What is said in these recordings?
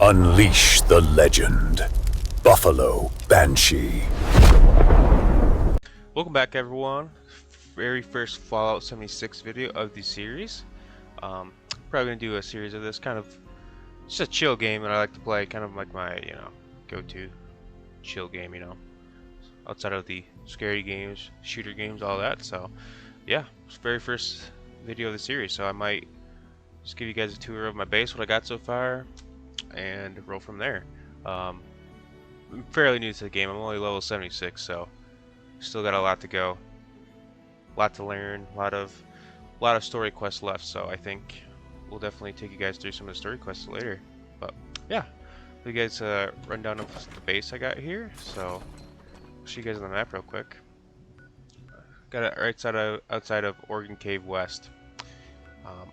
Unleash the legend. Buffalo Banshee. Welcome back, everyone. Very first Fallout 76 video of the series. Probably gonna do a series of this, kind of just a chill game that I like to play, kind of like my go-to chill game, outside of the scary games, shooter games, all that. So yeah, it's the very first video of the series. So I might just give you guys a tour of my base, what I got so far, and roll from there. I'm fairly new to the game. I'm only level 76, so still got a lot to go, a lot to learn, a lot of story quests left. So I think we'll definitely take you guys through some of the story quests later. But yeah, you guys rundown of the base I got here. So I'll show you guys on the map real quick. Got it right outside of Oregon Cave West.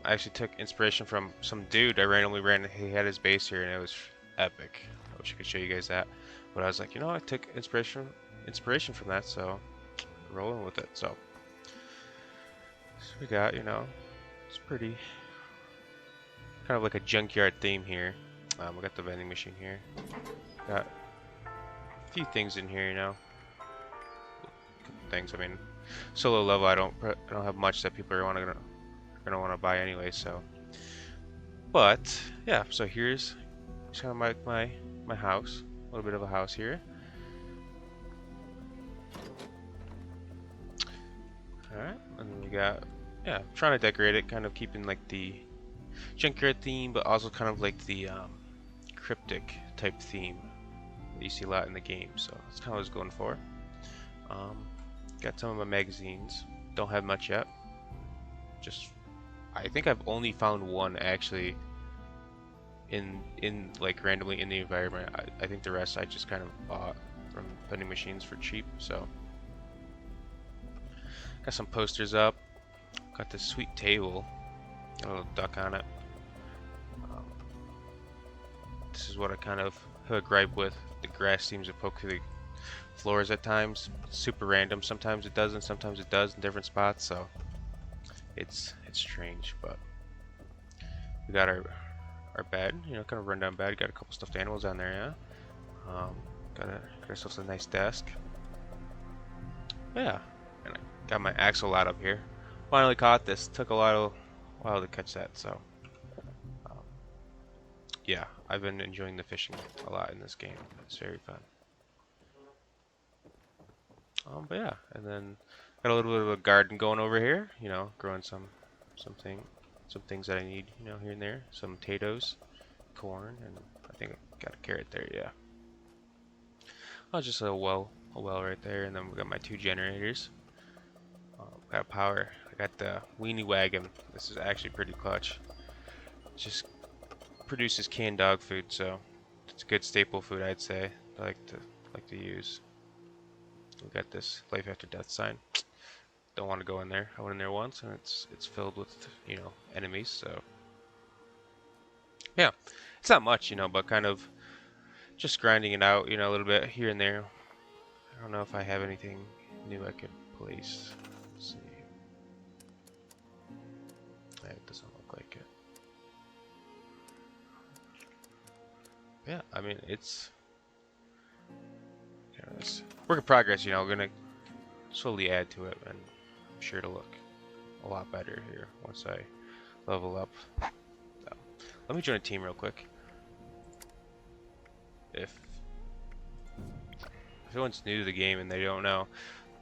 I actually took inspiration from some dude I randomly ran. He had his base here, and it was epic. I wish I could show you guys that, but I was like, I took inspiration from that, so rolling with it. So we got, it's pretty kind of like a junkyard theme here. We got the vending machine here. Got a few things in here, couple things. I mean, solo level, I don't have much that people are gonna want to buy anyway. So, but yeah. So here's kind of my house. A little bit of a house here. Alright, and then we got, trying to decorate it, kind of keeping like the junkyard theme, but also kind of like the cryptic type theme that you see a lot in the game. So that's kind of what I was going for. Got some of my magazines. Don't have much yet. I think I've only found one actually in like randomly in the environment. I think the rest I just kind of bought from vending machines for cheap. So got some posters up. Got this sweet table. Got a little duck on it. This is what I kind of have a gripe with. The grass seems to poke through the floors at times. It's super random. Sometimes it doesn't. Sometimes it does in different spots. So it's strange. But we got our bed. Kind of rundown bed. Got a couple stuffed animals on there. Yeah. Got ourselves a nice desk. Yeah. And I got my axolot up here. Finally caught this. Took a while to catch that. So yeah, I've been enjoying the fishing a lot in this game. It's very fun. But yeah, and then got a little bit of a garden going over here. Growing some things that I need. Here and there. Some potatoes, corn, and I think I got a carrot there. Yeah. Oh, just a well right there, and then we got my 2 generators. Got power. I got the weenie wagon. This is actually pretty clutch. Just produces canned dog food, so it's a good staple food, I'd say. I like to use. We got this life after death sign. Don't want to go in there. I went in there once, and it's filled with enemies. So yeah, it's not much, but kind of just grinding it out, a little bit here and there. I don't know if I have anything new I could place. Let's see. It doesn't look like it. Yeah, I mean, it's work in progress. We're gonna slowly add to it, and I'm sure it'll look a lot better here once I level up. So, let me join a team real quick. If anyone's new to the game and they don't know,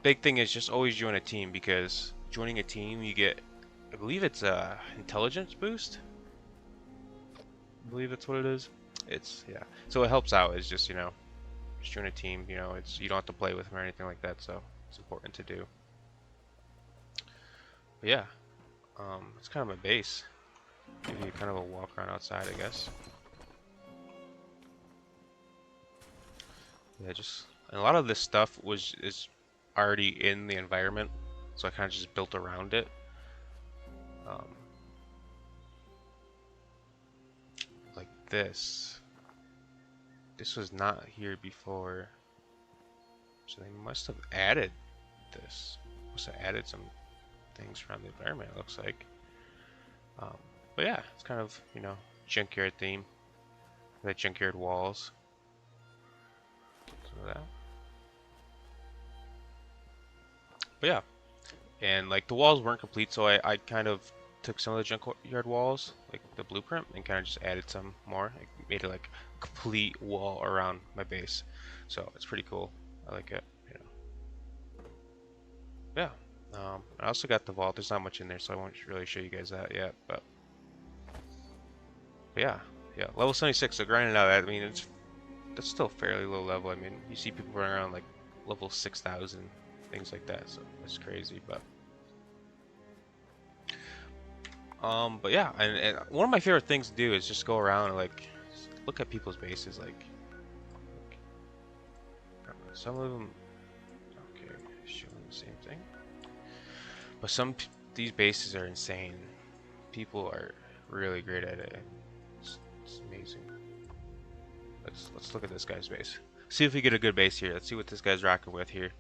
big thing is just always join a team, because joining a team you get, I believe it's a intelligence boost. I believe that's what it is. Yeah. So it helps out. It's just just join a team. You don't have to play with them or anything like that. So it's important to do. But yeah, it's kind of my base. Give you kind of a walk around outside, I guess. Yeah, and a lot of this stuff is already in the environment, so I kind of just built around it. Like this was not here before, so they must have added this. Must have added some things from the environment, it looks like. But yeah, it's kind of junkyard theme. The junkyard walls. Some of that. But yeah, and like the walls weren't complete, so I kind of took some of the junkyard walls, like the blueprint, and kind of just added some more. I made it like a complete wall around my base, so it's pretty cool. I like it. Yeah. I also got the vault. There's not much in there, so I won't really show you guys that yet. But yeah, yeah. Level 76. So grinding out. I mean, that's still fairly low level. I mean, you see people running around like level 6,000, things like that. So it's crazy, but yeah, and one of my favorite things to do is just go around and like look at people's bases. Like I don't know, some of them, okay, showing the same thing, but these bases are insane. People are really great at it. It's amazing. Let's look at this guy's base. See if we get a good base here. Let's see what this guy's rocking with here.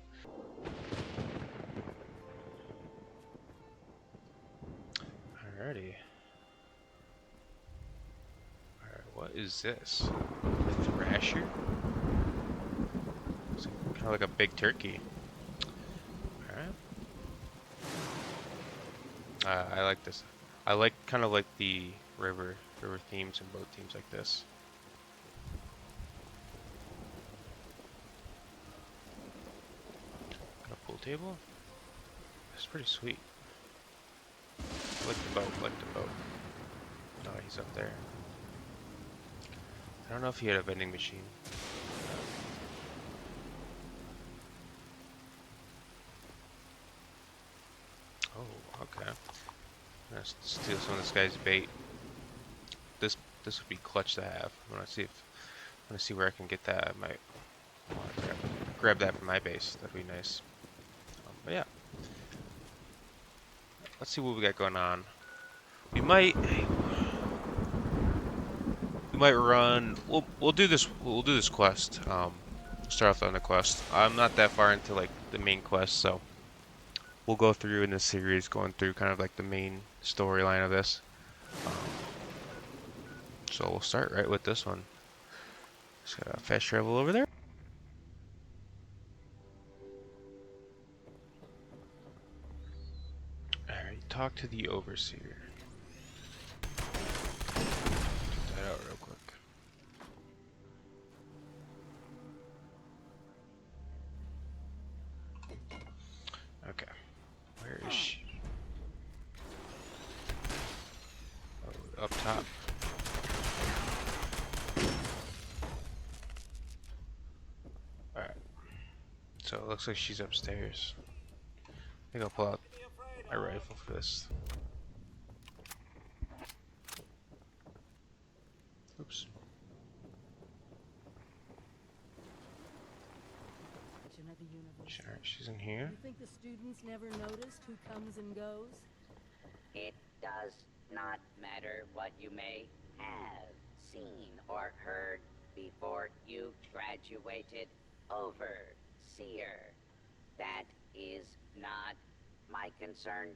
Alrighty. Alright, what is this? A thrasher? It's kind of like a big turkey. Alright. I like this. I like kind of like the river themes and boat themes like this. Got a pool table. That's pretty sweet. Like the boat, like the boat. Oh, he's up there. I don't know if he had a vending machine. Oh, okay. Let's steal some of this guy's bait. This would be clutch to have. I want to see where I can get that. I might want to grab that from my base. That'd be nice. But yeah, let's see what we got going on. We might run. We'll do this. We'll do this quest. Start off on the quest. I'm not that far into like the main quest, so we'll go through in this series, going through kind of like the main storyline of this. So we'll start right with this one. Just got a fast travel over there. Alright, talk to the overseer. Get that out real quick. Okay. Where is she? Oh, up top. Alright. So it looks like she's upstairs. I think I'll pull out my rifle for this. Oops. Sure, she's in here. You think the students never noticed who comes and goes? It does not matter what you may have seen or heard before you graduated, overseer. That is not my concern.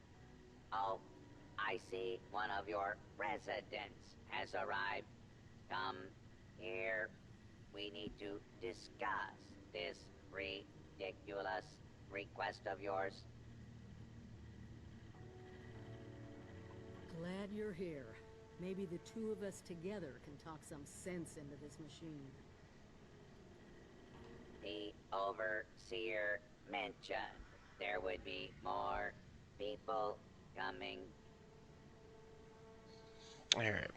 Oh, I see one of your residents has arrived. Come here. We need to discuss this ridiculous request of yours. Glad you're here. Maybe the two of us together can talk some sense into this machine. The overseer mentioned there would be more people coming. Alright.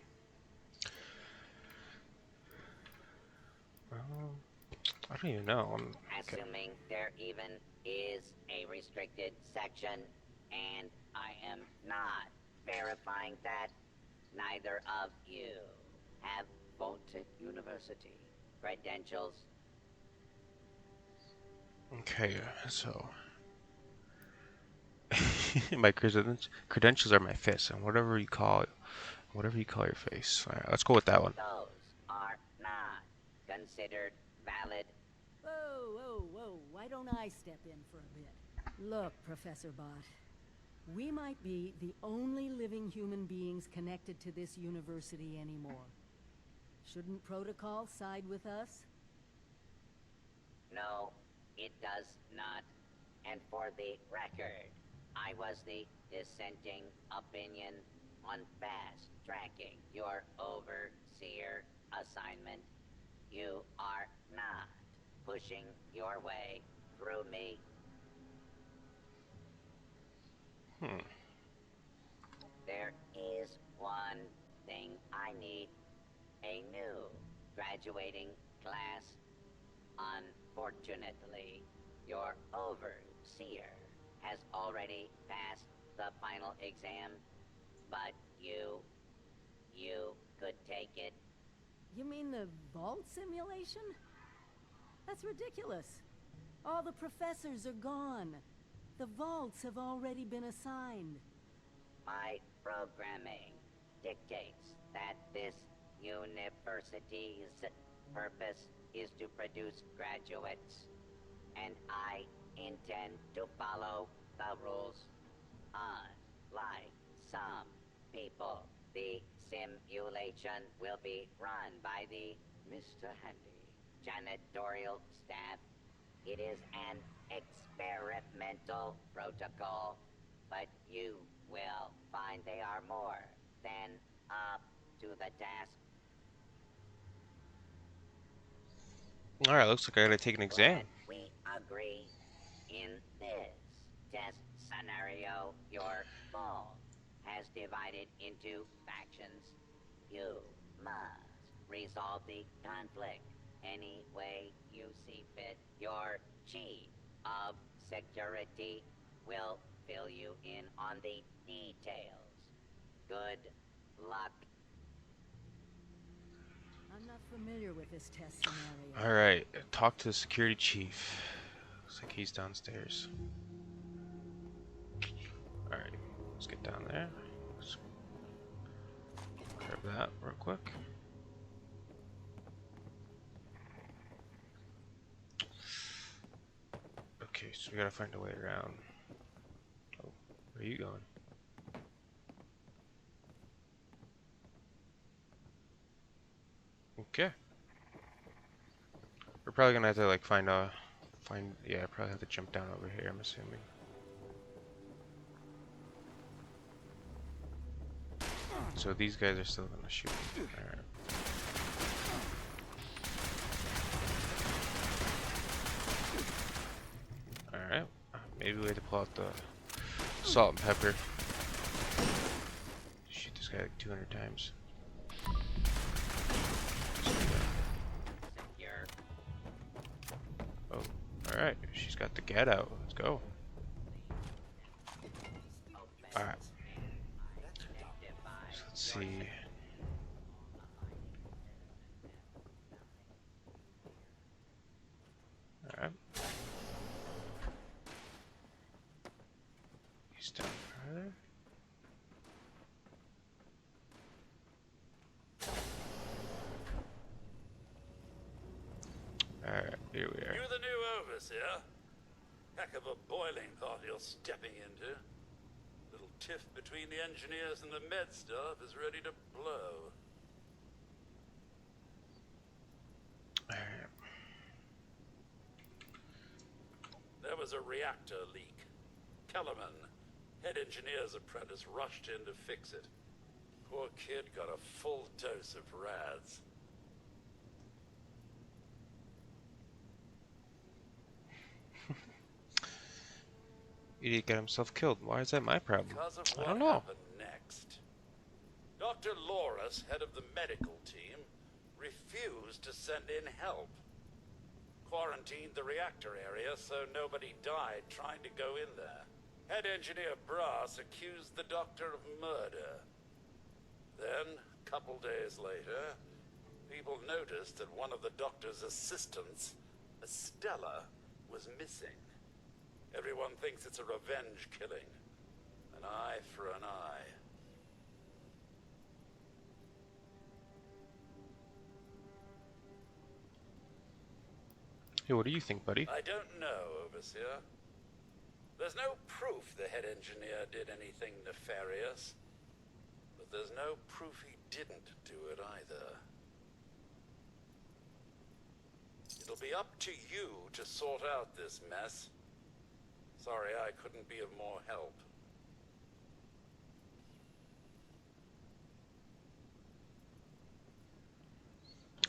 I don't even know. Okay. Assuming there even is a restricted section, and I am not verifying that, neither of you have Voltic University credentials. Okay, so my credentials are my fists, and whatever you call your face. All right, let's go with that one. Those are not considered valid. Whoa, whoa, whoa. Why don't I step in for a bit? Look, Professor Bott. We might be the only living human beings connected to this university anymore. Shouldn't protocol side with us? No, it does not. And for the record, I was the dissenting opinion on fast-tracking your overseer assignment. You are not pushing your way through me. There is one thing I need. A new graduating class. Unfortunately, your overseer has already passed the final exam, but you could take it. You mean the vault simulation? That's ridiculous. All the professors are gone. The vaults have already been assigned. My programming dictates that this university's purpose is to produce graduates, and I intend to follow the rules. Unlike some people, the simulation will be run by the Mr. Handy janitorial staff. It is an experimental protocol, but you will find they are more than up to the task. Alright, looks like I gotta take an exam. Glad we agree. In this test scenario, your vault has divided into factions. You must resolve the conflict any way you see fit. Your chief of security will fill you in on the details. Good luck. I'm not familiar with this test scenario. Alright, talk to the security chief. Looks like he's downstairs. Alright, let's get down there. Let's grab that real quick. Okay, so we gotta find a way around. Oh, where are you going? Okay. We're probably gonna have to like yeah, probably have to jump down over here, I'm assuming. So these guys are still gonna shoot. Alright. Alright. Maybe we have to pull out the salt and pepper. Shoot this guy like 200 times. Secure. Oh, alright. She's got the gat out. Let's go. Alright. So let's see. Alright. He's down further. Alright, here we are. You're the new overseer. Heck of a boiling pot you're stepping into. Little tiff between the engineers and the med staff is ready to blow. Alright. There was a reactor leak. Kellerman, head engineer's apprentice, rushed in to fix it. Poor kid got a full dose of rads. Idiot got himself killed. Why is that my problem? Because of I what don't know. happened next. Dr. Loris, head of the medical team, refused to send in help. Quarantined the reactor area so nobody died trying to go in there. Head engineer Brass accused the doctor of murder. Then, a couple days later, people noticed that one of the doctor's assistants, Estella, was missing. Everyone thinks it's a revenge killing. An eye for an eye. Hey, what do you think, buddy? I don't know, Overseer. There's no proof the head engineer did anything nefarious. But there's no proof he didn't do it either. It'll be up to you to sort out this mess. Sorry I couldn't be of more help.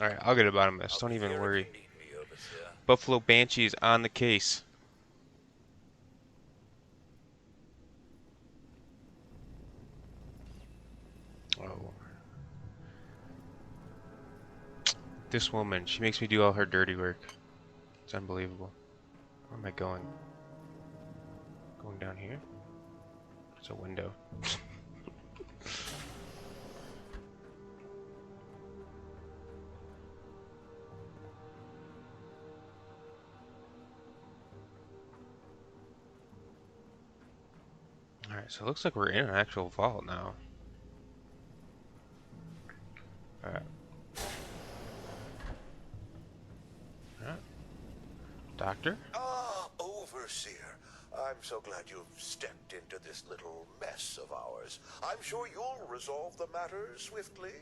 Alright, I'll get to the bottom of this. I'll Don't be even here if worry. you need me, Overseer. Buffalo Banshee is on the case. Oh. This woman, she makes me do all her dirty work. It's unbelievable. Where am I going? Going down here? It's a window. Alright, so it looks like we're in an actual vault now. Alright. Alright. Doctor? Ah, Overseer. I'm so glad you've stepped into this little mess of ours. I'm sure you'll resolve the matter swiftly.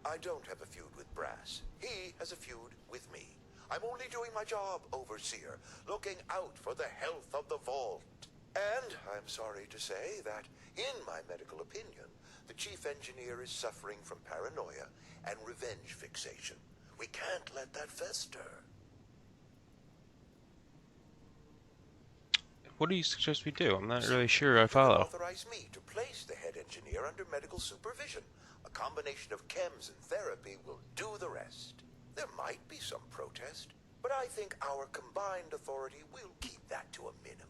I don't have a feud with Brass. He has a feud with me. I'm only doing my job, Overseer, looking out for the health of the vault. And I'm sorry to say that, in my medical opinion, the chief engineer is suffering from paranoia and revenge fixation. We can't let that fester. What do you suggest we do? I'm not really sure I You can follow. authorize me to place the head engineer under medical supervision. A combination of chems and therapy will do the rest. There might be some protest, but I think our combined authority will keep that to a minimum.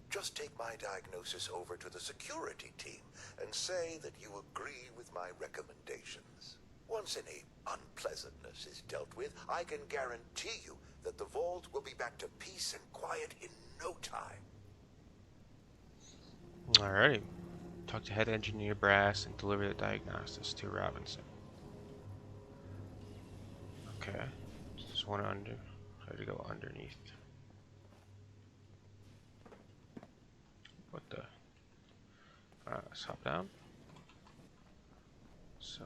Just take my diagnosis over to the security team and say that you agree with my recommendations. Once any unpleasantness is dealt with, I can guarantee you that the vault will be back to peace and quiet in no time. Alrighty. Talk to head engineer Brass and deliver the diagnosis to Robinson. Okay. Just one under. Try to go underneath. What the? Let's hop down. So.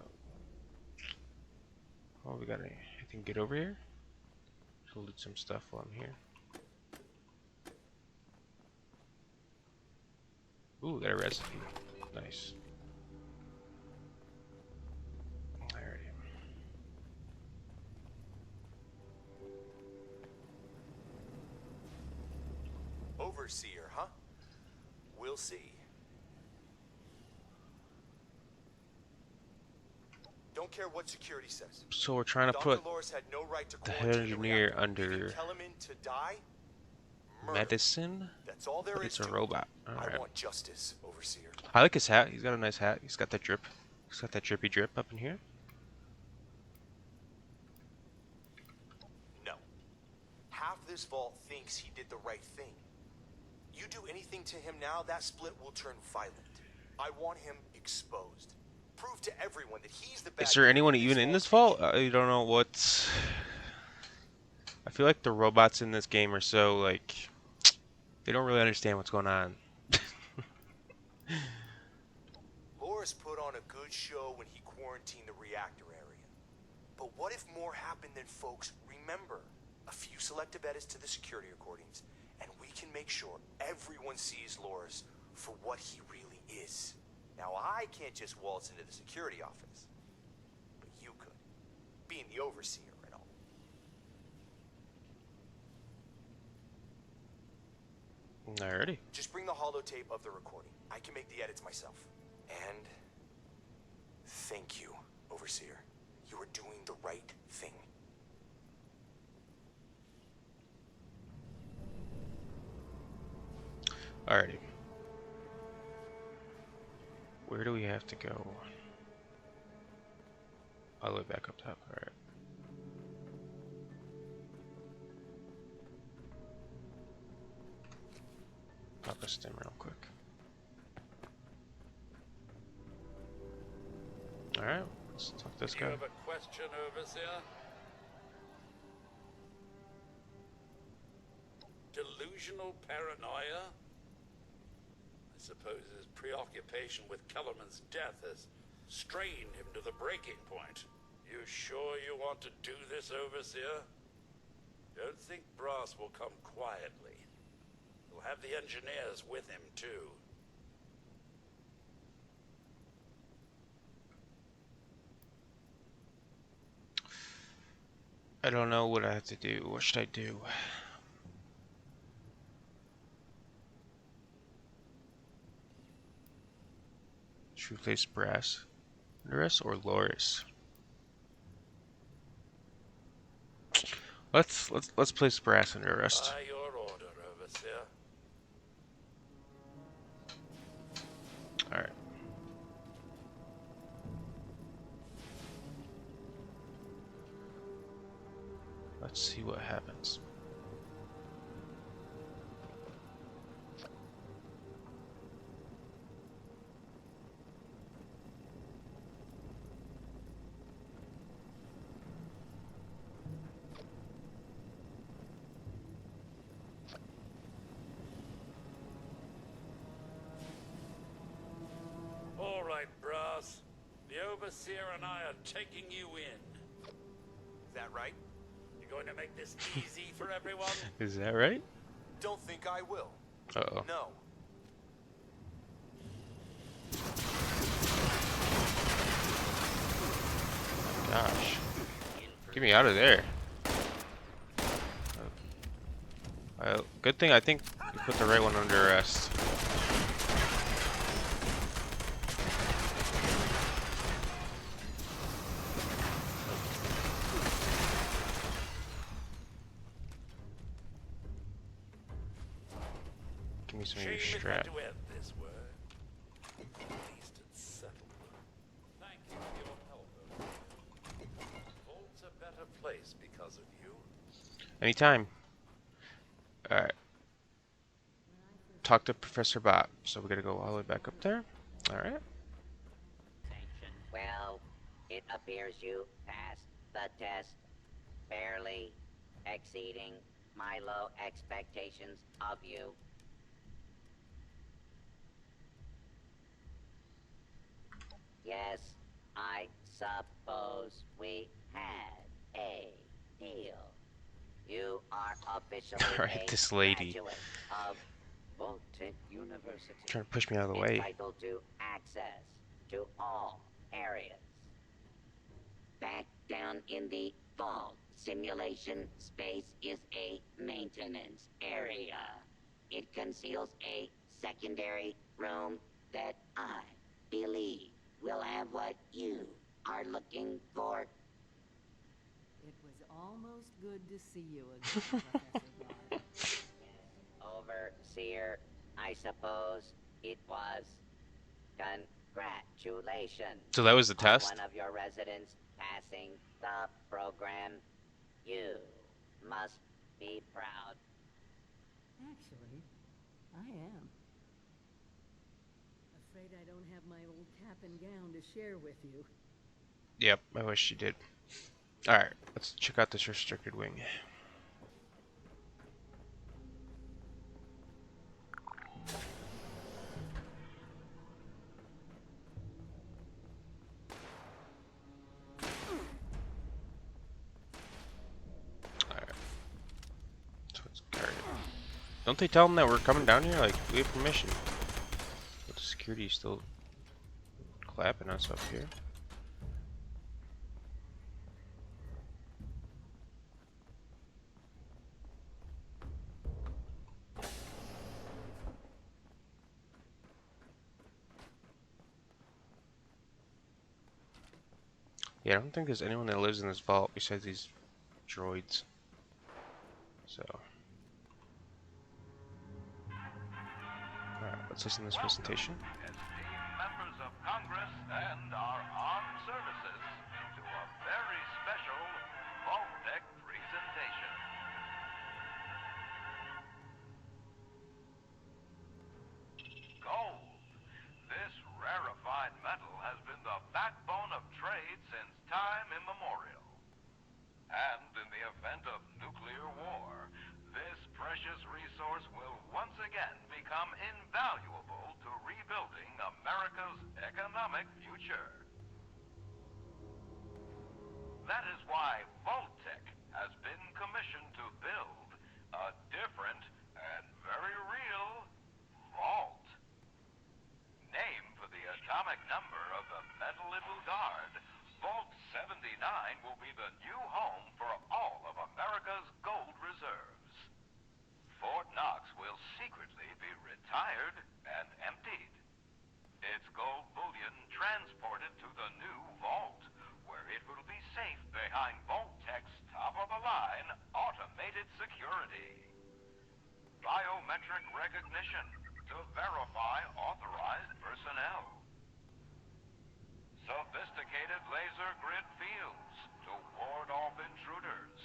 Oh, we got anything good over here? Should loot some stuff while I'm here. Ooh, got a recipe. Nice. Alrighty. Overseer, huh? We'll see. Don't care what security says. So we're trying to Dr. put Loris had no right to the head quarantine engineer reactor. under Leaving Kellerman to die? Murder. medicine, That's all there but is it's a to it. robot. I Alright. want justice, Overseer. I like his hat. He's got a nice hat. He's got that drip. He's got that drippy drip up in here. No. Half this vault thinks he did the right thing. You do anything to him now, that split will turn violent. I want him exposed. Prove to everyone that he's the bad Is there guy anyone in even in this vault. vault? I don't know what's... I feel like the robots in this game are so, like... They don't really understand what's going on. Loris put on a good show when he quarantined the reactor area. But what if more happened than folks remember? A few selective edits to the security recordings, and we can make sure everyone sees Loris for what he really is. Now, I can't just waltz into the security office, but you could, being the overseer and all. Alrighty. Just bring the holotape of the recording. I can make the edits myself. And thank you, Overseer. You are doing the right thing. Alrighty. Where do we have to go? All the way back up top. Alright. Pop a stem real quick. Alright, let's talk to this You guy. have a question, Overseer? Delusional paranoia? I Suppose his preoccupation with Kellerman's death has strained him to the breaking point. You sure you want to do this, Overseer? Don't think Brass will come quietly. He'll have the engineers with him, too. I don't know what I have to do. What should I do? Should we place Brass under us or Loris? Let's place Brass under arrest. By your order, Overseer. All right. Let's see what happens. All right, Brass. The Overseer and I are taking you in. Is that right? You going to make this easy for everyone? Is that right? Don't think I will. Uh-oh. No. Gosh. Get me out of there. Good thing I think we put the right one under arrest. Give me some of your Shame it strap. had to end this way. At least it's settled. Thank you for your help, Overseer. Vault's a better place because of you. Anytime. Alright. Talk to Professor Bob. So we gotta go all the way back up there. Alright. Well, it appears you passed the test, barely exceeding my low expectations of you. Yes, I suppose we had a deal. You are officially Alright, a this lady. graduate of Voltic University, Trying to push me out of the way. entitled to access to all areas. Back down in the vault, simulation space is a maintenance area. It conceals a secondary room that I believe will have what you are looking for. It was almost good to see you again, Professor Bard. Overseer, I suppose it was. Congratulations. So that was the on test? one of your residents passing the program. You must be proud. Actually, I am. Afraid I don't have my old cap and gown to share with you. Yep, I wish you did. Alright, let's check out this restricted wing. Alright. So it's guarded. Don't they tell them that we're coming down here? Like, we have permission. But the security is still clapping us up here. Yeah, I don't think there's anyone that lives in this vault besides these droids. So. Alright, let's listen to this presentation. Esteemed members of Congress and our armed services to a very special Vault-Tec presentation. Gold. This rarefied metal has been the backbone of trade since time immemorial. And in the event of nuclear war, this precious resource will once again become invaluable to rebuilding America's economic future. That is why Vault-Tec has been commissioned to build a different and very real vault. Named for the atomic number of the metal it will guard, Vault 79 will be the new home for all of America's gold reserves. Fort Knox will secretly be retired and emptied. Its gold bullion transported to the new vault, where it will be safe behind Vault-Tec's top-of-the-line automated security. Biometric recognition to verify authorized personnel. Sophisticated laser grid fields to ward off intruders.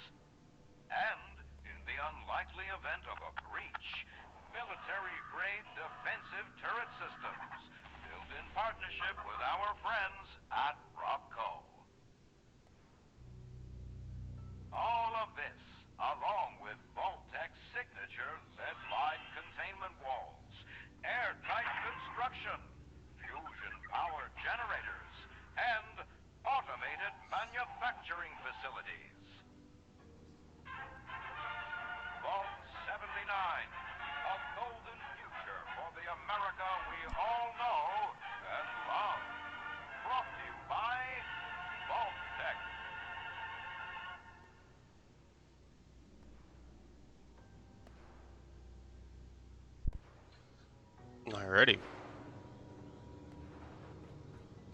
And, in the unlikely event of a breach, military-grade defensive turret systems built in partnership with our friends at Robco. All of this, along with Vault-Tec's signature lead-lined containment walls, airtight construction, fusion-powered generators, and automated manufacturing facilities. Vault 79, a golden future for the America we all know and love. Brought to you by Vault-Tec. Alrighty.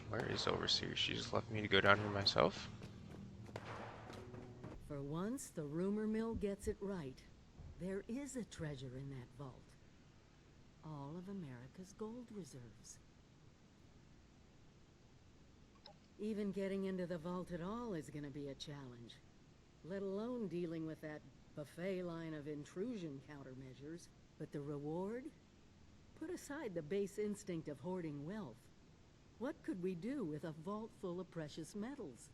Where is Overseer? She just left me to go down here myself. For once, the rumor mill gets it right. There is a treasure in that vault. All of America's gold reserves. Even getting into the vault at all is gonna be a challenge. Let alone dealing with that buffet line of intrusion countermeasures. But the reward? Put aside the base instinct of hoarding wealth. What could we do with a vault full of precious metals?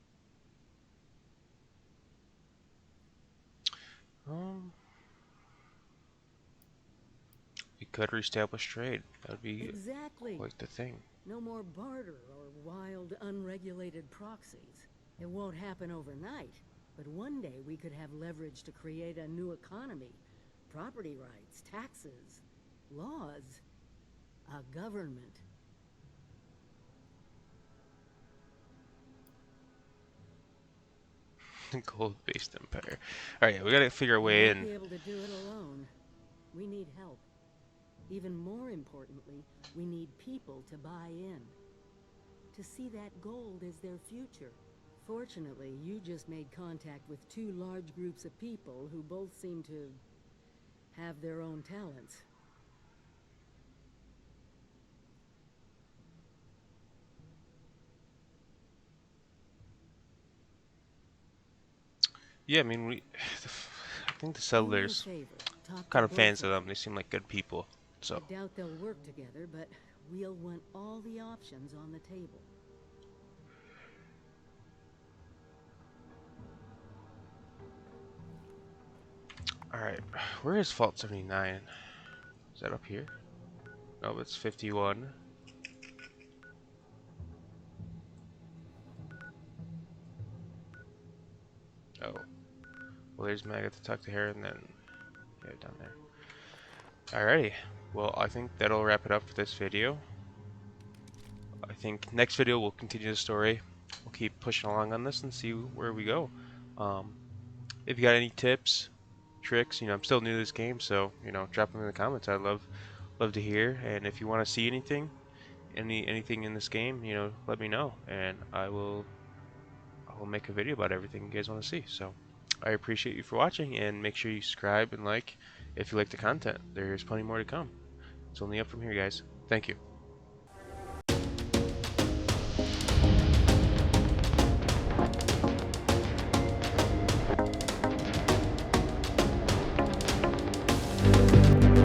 We could reestablish trade. That would be Exactly. quite the thing. No more barter or wild, unregulated proxies. It won't happen overnight, but one day we could have leverage to create a new economy. Property rights, taxes, laws, a government. Gold-based empire. Alright, yeah, we gotta figure a way We won't in. be able to do it alone. We need help. Even more importantly, we need people to buy in. To see that gold as their future. Fortunately, you just made contact with two large groups of people who both seem to have their own talents. Yeah, I mean, I think the Do me a settlers, favor, talk kind to of both fans of of them. They seem like good people. So, I doubt they'll work together, but we'll want all the options on the table. alright. Where is Fault 79? Is that up here? No, it's 51. Oh. Well, there's Mag to talk to her, and then, yeah, down there. Alrighty. Well, I think that'll wrap it up for this video. I think next video we'll continue the story. We'll keep pushing along on this and see where we go. If you got any tips, tricks, I'm still new to this game, so drop them in the comments. I'd love to hear. And if you want to see anything in this game, let me know, and I will make a video about everything you guys want to see. So I appreciate you for watching, and make sure you subscribe and like if you like the content. There's plenty more to come. It's only up from here, guys. Thank you.